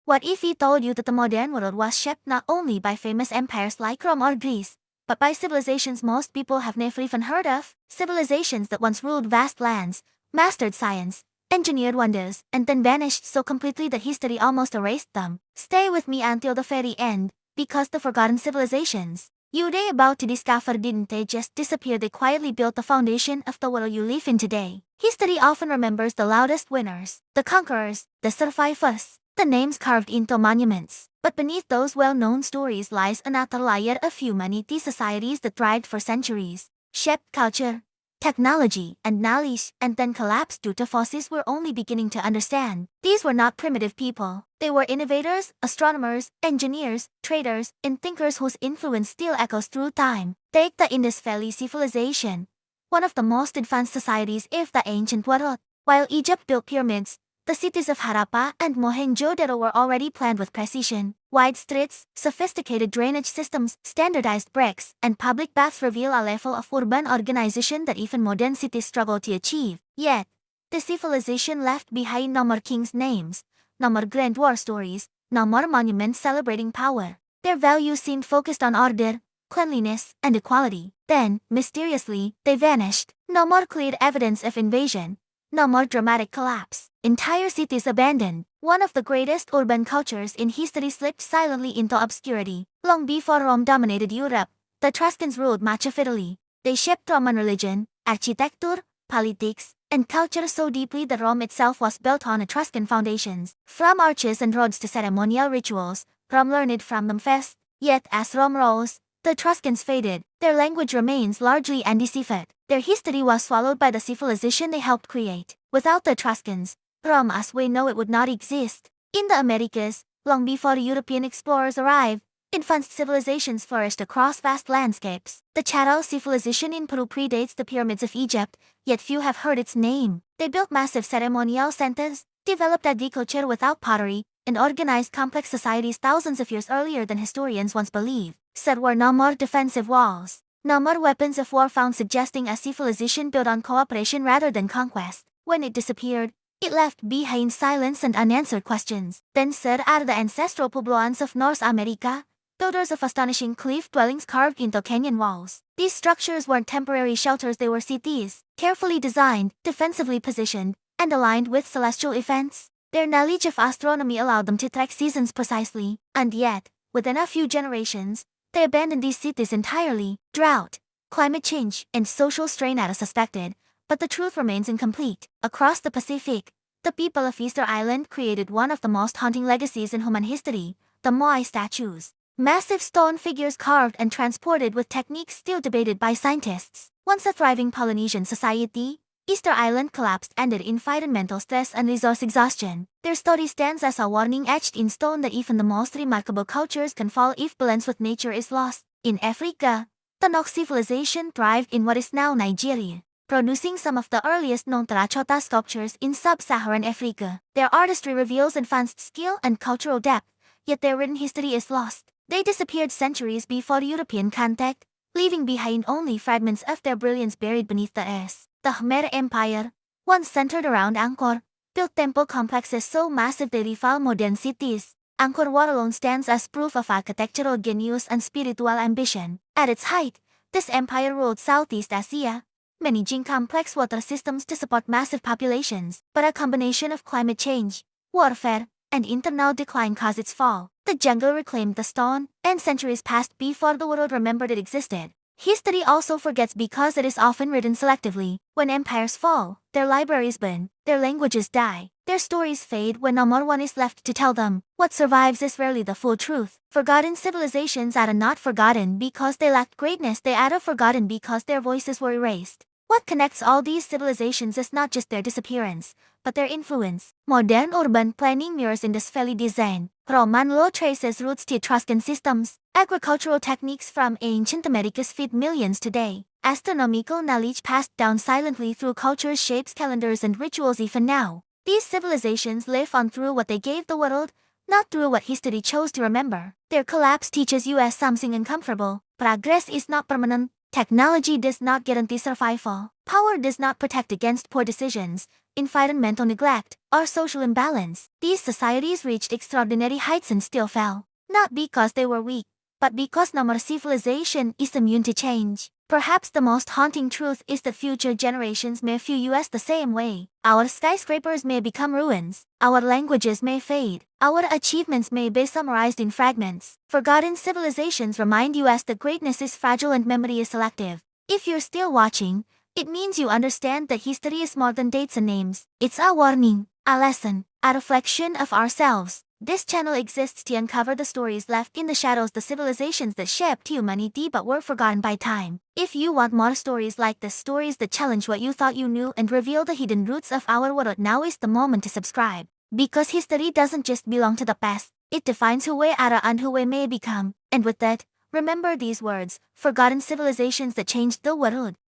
What if he told you that the modern world was shaped not only by famous empires like Rome or Greece, but by civilizations most people have never even heard of? Civilizations that once ruled vast lands, mastered science, engineered wonders, and then vanished so completely that history almost erased them. Stay with me until the very end, because the forgotten civilizations you're about to discover didn't they just disappear, they quietly built the foundation of the world you live in today. History often remembers the loudest winners, the conquerors, the survivors, the names carved into monuments. But beneath those well-known stories lies another layer of humanity, societies that thrived for centuries, shaped culture, technology, and knowledge, and then collapsed due to forces we're only beginning to understand. These were not primitive people. They were innovators, astronomers, engineers, traders, and thinkers whose influence still echoes through time. Take the Indus Valley civilization, one of the most advanced societies of the ancient world. While Egypt built pyramids, the cities of Harappa and Mohenjo-daro were already planned with precision. Wide streets, sophisticated drainage systems, standardized bricks, and public baths reveal a level of urban organization that even modern cities struggle to achieve. Yet, the civilization left behind no more kings' names, no more grand war stories, no more monuments celebrating power. Their values seemed focused on order, cleanliness, and equality. Then, mysteriously, they vanished. No more clear evidence of invasion. No more dramatic collapse. Entire cities abandoned. One of the greatest urban cultures in history slipped silently into obscurity. Long before Rome dominated Europe, the Etruscans ruled much of Italy. They shaped Roman religion, architecture, politics, and culture so deeply that Rome itself was built on Etruscan foundations. From arches and roads to ceremonial rituals, Rome learned from them first. Yet as Rome rose, the Etruscans faded. Their language remains largely undeciphered. Their history was swallowed by the civilization they helped create. Without the Etruscans, Rome as we know it would not exist. In the Americas, long before European explorers arrived, advanced civilizations flourished across vast landscapes. The Charo civilization in Peru predates the pyramids of Egypt, yet few have heard its name. They built massive ceremonial centers, developed agriculture without pottery, and organized complex societies thousands of years earlier than historians once believed. There were no more defensive walls, no more weapons of war found, suggesting a civilization built on cooperation rather than conquest. When it disappeared, it left behind silence and unanswered questions. Then there are the ancestral pueblos of North America, builders of astonishing cliff dwellings carved into canyon walls. These structures weren't temporary shelters, they were cities, carefully designed, defensively positioned, and aligned with celestial events. Their knowledge of astronomy allowed them to track seasons precisely, and yet, within a few generations, they abandoned these cities entirely. Drought, climate change, and social strain are suspected, but the truth remains incomplete. Across the Pacific, the people of Easter Island created one of the most haunting legacies in human history, the Moai statues. Massive stone figures carved and transported with techniques still debated by scientists. Once a thriving Polynesian society, Easter Island collapsed, ended in environmental stress and resource exhaustion. Their story stands as a warning etched in stone that even the most remarkable cultures can fall if balance with nature is lost. In Africa, the Nok civilization thrived in what is now Nigeria, producing some of the earliest known terracotta sculptures in sub-Saharan Africa. Their artistry reveals advanced skill and cultural depth, yet their written history is lost. They disappeared centuries before European contact, leaving behind only fragments of their brilliance buried beneath the earth. The Khmer Empire, once centered around Angkor, built temple complexes so massive they rival modern cities. Angkor Wat alone stands as proof of architectural genius and spiritual ambition. At its height, this empire ruled Southeast Asia, managing complex water systems to support massive populations. But a combination of climate change, warfare, and internal decline caused its fall. The jungle reclaimed the stone, and centuries passed before the world remembered it existed. History also forgets because it is often written selectively. When empires fall, their libraries burn, their languages die, their stories fade when no more one is left to tell them. What survives is rarely the full truth. Forgotten civilizations are not forgotten because they lacked greatness, they are forgotten because their voices were erased. What connects all these civilizations is not just their disappearance, but their influence. Modern urban planning mirrors Indus Valley design. Roman law traces roots to Etruscan systems. Agricultural techniques from ancient Americas feed millions today. Astronomical knowledge passed down silently through cultures shapes calendars and rituals even now. These civilizations live on through what they gave the world, not through what history chose to remember. Their collapse teaches us something uncomfortable. Progress is not permanent. Technology does not guarantee survival. Power does not protect against poor decisions, environmental neglect, or social imbalance. These societies reached extraordinary heights and still fell, not because they were weak, but because no more civilization is immune to change. Perhaps the most haunting truth is that future generations may view us the same way. Our skyscrapers may become ruins, our languages may fade, our achievements may be summarized in fragments. Forgotten civilizations remind us that greatness is fragile and memory is selective. If you're still watching, it means you understand that history is more than dates and names. It's a warning, a lesson, a reflection of ourselves. This channel exists to uncover the stories left in the shadows, the civilizations that shaped humanity but were forgotten by time. If you want more stories like this, stories that challenge what you thought you knew and reveal the hidden roots of our world, now is the moment to subscribe. Because history doesn't just belong to the past, it defines who we are and who we may become. And with that, remember these words: forgotten civilizations that changed the world.